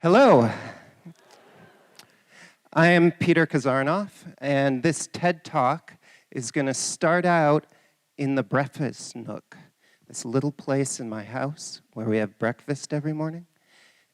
Hello, I am Peter Kazarinoff, and this TED Talk is going to start out in the breakfast nook, this little place in my house where we have breakfast every morning.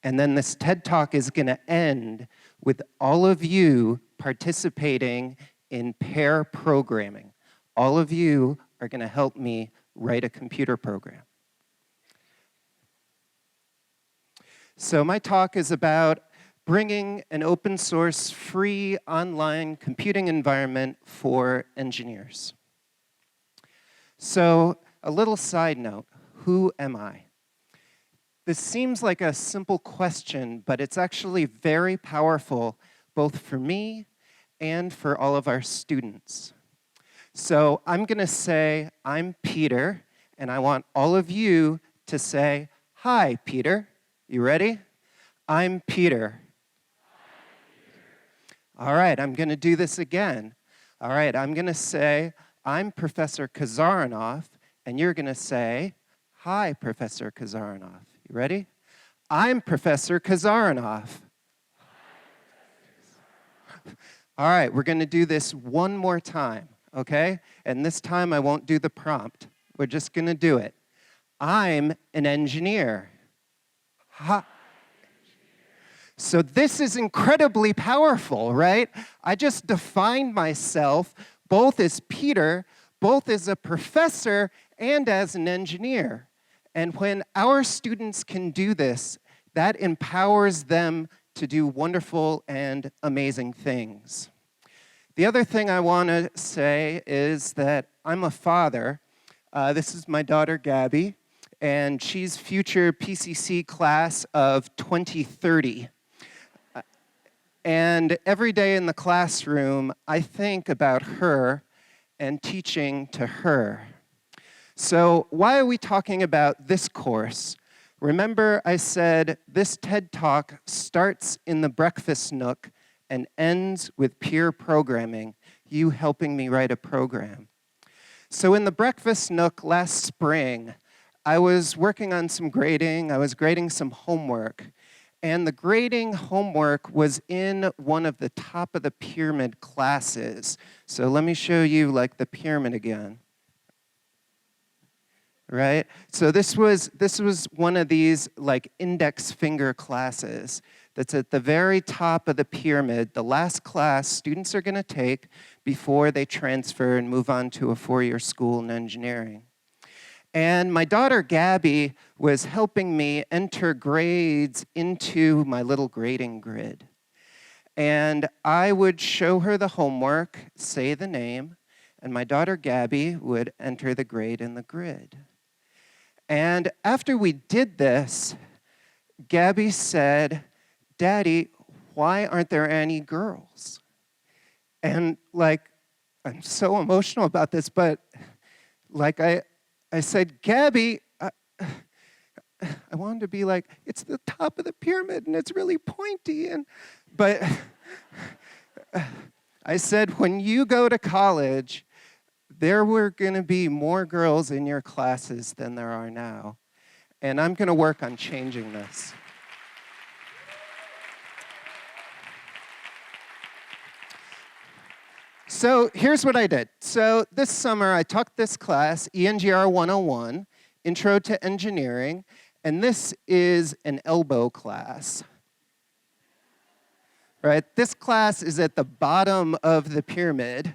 And then this TED Talk is going to end with all of you participating in pair programming. All of you are going to help me write a computer program. So my talk is about bringing an open source, free online computing environment for engineers. So a little side note, who am I? This seems like a simple question, but it's actually very powerful, both for me and for all of our students. So I'm going to say, I'm Peter, and I want all of you to say, hi, Peter. You ready? I'm Peter. All right, I'm going to do this again. All right, I'm going to say, I'm Professor Kazarinoff, and you're going to say, hi, Professor Kazarinoff. You ready? I'm Professor Kazarinoff. All right, we're going to do this one more time, okay? And this time I won't do the prompt. We're just going to do it. I'm an engineer. Ha. So this is incredibly powerful, right? I just defined myself both as Peter, both as a professor, and as an engineer. And when our students can do this, that empowers them to do wonderful and amazing things. The other thing I want to say is that I'm a father. This is my daughter, Gabby, and she's future PCC class of 2030. And every day in the classroom, I think about her and teaching to her. So why are we talking about this course? Remember I said this TED Talk starts in the breakfast nook and ends with peer programming, you helping me write a program. So in the breakfast nook last spring, I was working on some grading, I was grading some homework, and the grading homework was in one of the top of the pyramid classes. So let me show you like the pyramid again. Right? So this was one of these like index finger classes that's at the very top of the pyramid, the last class students are going to take before they transfer and move on to a four-year school in engineering. And my daughter, Gabby, was helping me enter grades into my little grading grid. And I would show her the homework, say the name, and my daughter, Gabby, would enter the grade in the grid. And after we did this, Gabby said, Daddy, why aren't there any girls? And like, I'm so emotional about this, but like I said, Gabby, I wanted to be like, it's the top of the pyramid and it's really pointy. But I said, when you go to college, there were going to be more girls in your classes than there are now. And I'm going to work on changing this. So here's what I did. So this summer, I took this class, ENGR 101, Intro to Engineering, and this is an elbow class. Right? This class is at the bottom of the pyramid,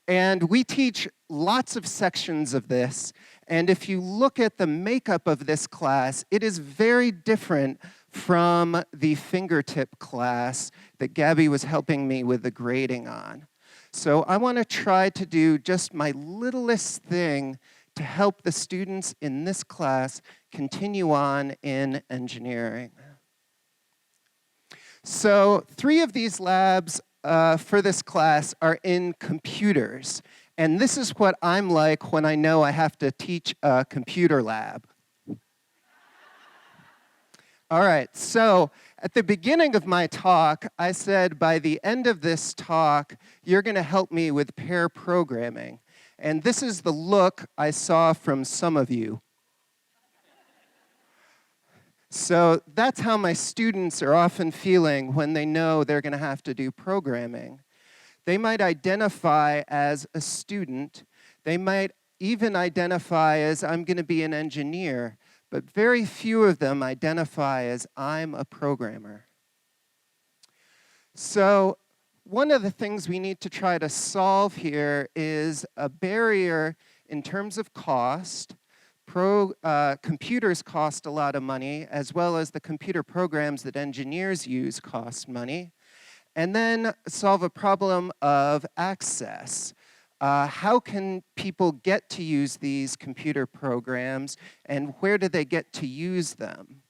and we teach lots of sections of this, and if you look at the makeup of this class, it is very different from the fingertip class that Gabby was helping me with the grading on. So I want to try to do just my littlest thing to help the students in this class continue on in engineering. So 3 of these labs for this class are in computers. And this is what I'm like when I know I have to teach a computer lab. All right, so at the beginning of my talk, I said by the end of this talk, you're going to help me with pair programming. And this is the look I saw from some of you. So that's how my students are often feeling when they know they're going to have to do programming. They might identify as a student. They might even identify as I'm going to be an engineer, but very few of them identify as I'm a programmer. So one of the things we need to try to solve here is a barrier in terms of cost. Computers cost a lot of money, as well as the computer programs that engineers use cost money. And then solve a problem of access. How can people get to use these computer programs, and where do they get to use them?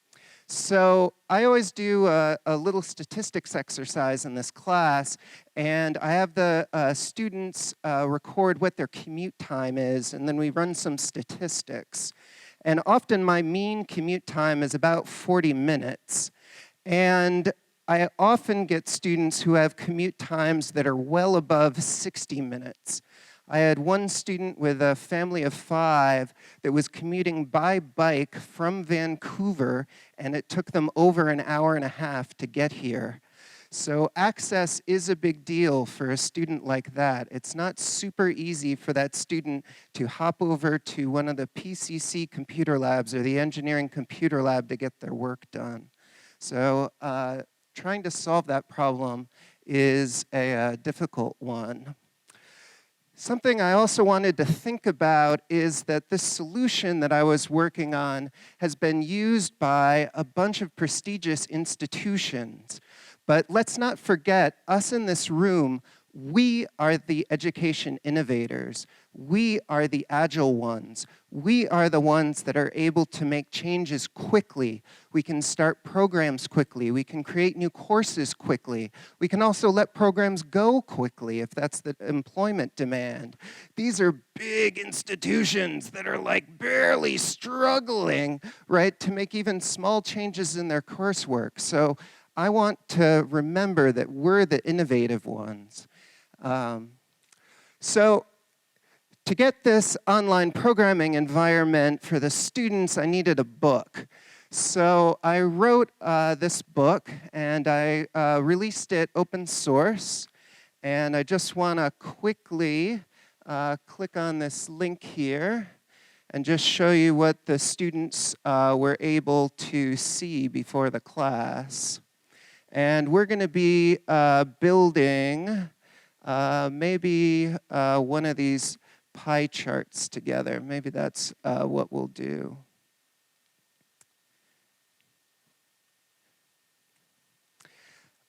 So I always do a little statistics exercise in this class, and I have the students record what their commute time is, and then we run some statistics. And often my mean commute time is about 40 minutes. And I often get students who have commute times that are well above 60 minutes. I had one student with a family of 5 that was commuting by bike from Vancouver, and it took them over an hour and a half to get here. So access is a big deal for a student like that. It's not super easy for that student to hop over to one of the PCC computer labs or the engineering computer lab to get their work done. So trying to solve that problem is a difficult one. Something I also wanted to think about is that this solution that I was working on has been used by a bunch of prestigious institutions. But let's not forget, us in this room, we are the education innovators. We are the agile ones. We are the ones that are able to make changes quickly. We can start programs quickly. We can create new courses quickly. We can also let programs go quickly if that's the employment demand. These are big institutions that are like barely struggling, right, to make even small changes in their coursework. So I want to remember that we're the innovative ones. So to get this online programming environment for the students, I needed a book. So I wrote this book, and I released it open source. And I just want to quickly click on this link here and just show you what the students were able to see before the class. And we're going to be building maybe one of these pie charts together. Maybe that's what we'll do.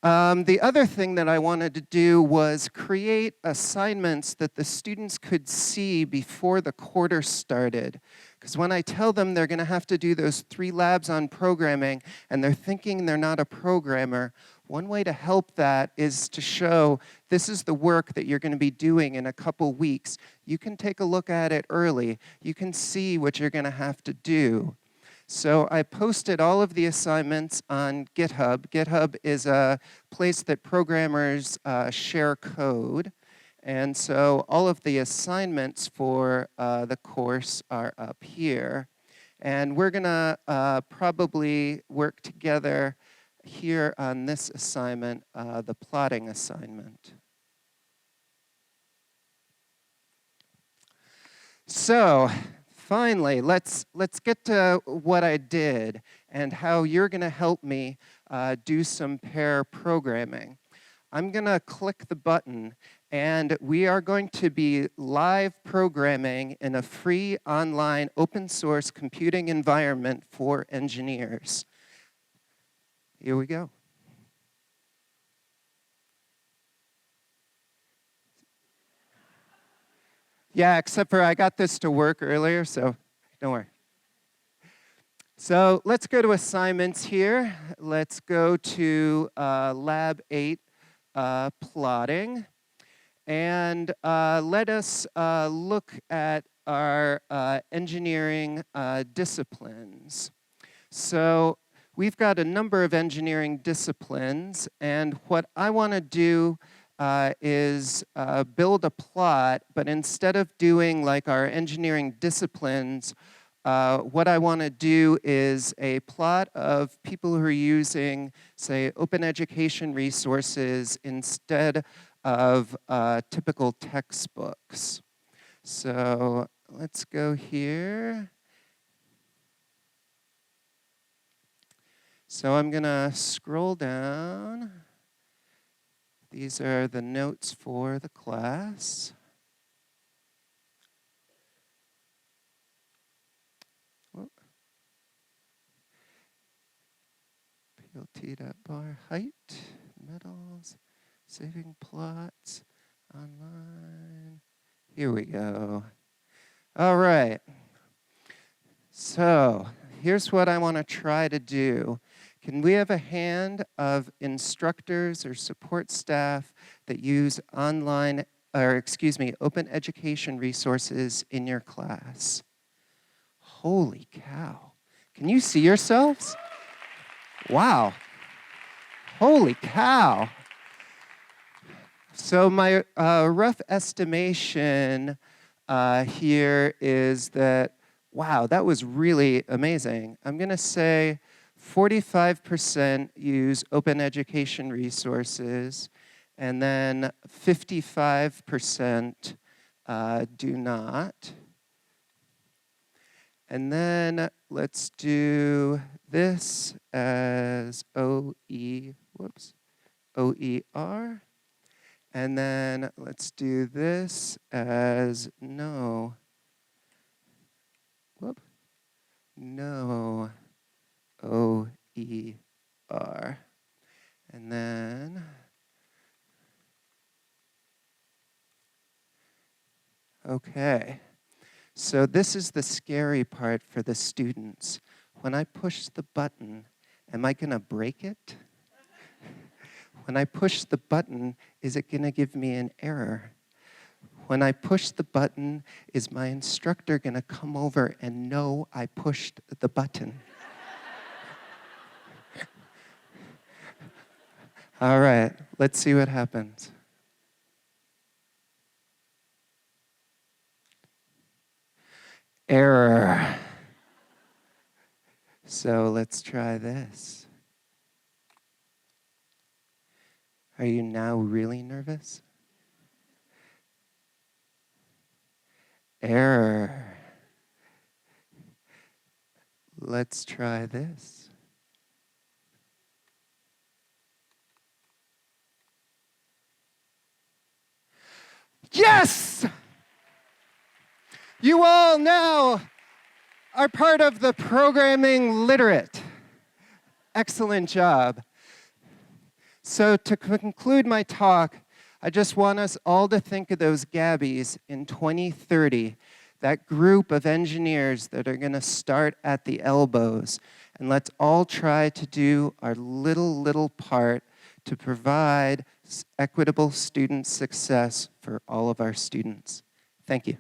The other thing that I wanted to do was create assignments that the students could see before the quarter started. Because when I tell them they're going to have to do those 3 labs on programming, and they're thinking they're not a programmer, one way to help that is to show this is the work that you're going to be doing in a couple weeks. You can take a look at it early. You can see what you're going to have to do. So I posted all of the assignments on GitHub. GitHub is a place that programmers share code. And so all of the assignments for the course are up here. And we're going to probably work together here on this assignment, the plotting assignment. So finally, let's get to what I did and how you're going to help me do some pair programming. I'm going to click the button, and we are going to be live programming in a free online open source computing environment for engineers. Here we go. Yeah, except for I got this to work earlier, so don't worry. So let's go to assignments here. Let's go to Lab 8, plotting. And let us look at our engineering disciplines. So we've got a number of engineering disciplines, and what I want to do is build a plot, but instead of doing like our engineering disciplines what I want to do is a plot of people who are using, say, open education resources instead of typical textbooks. So let's go here. So I'm going to scroll down. These are the notes for the class. PLT.bar height, metals, saving plots, online. Here we go. All right. So here's what I want to try to do. Can we have a hand of instructors or support staff that use online, or excuse me, open education resources in your class? Holy cow. Can you see yourselves? Wow. Holy cow. So my rough estimation here is that, wow, that was really amazing. I'm going to say 45% use open education resources, and then 55% do not. And then let's do this as OER. And then let's do this as no OER. And then, okay. So this is the scary part for the students. When I push the button, am I going to break it? When I push the button, is it going to give me an error? When I push the button, is my instructor going to come over and know I pushed the button? All right, let's see what happens. Error. So let's try this. Are you now really nervous? Error. Let's try this. Yes! You all now are part of the programming literate. Excellent job. So to conclude my talk, I just want us all to think of those Gabbies in 2030, that group of engineers that are going to start at the elbows. And let's all try to do our little part to provide equitable student success for all of our students. Thank you.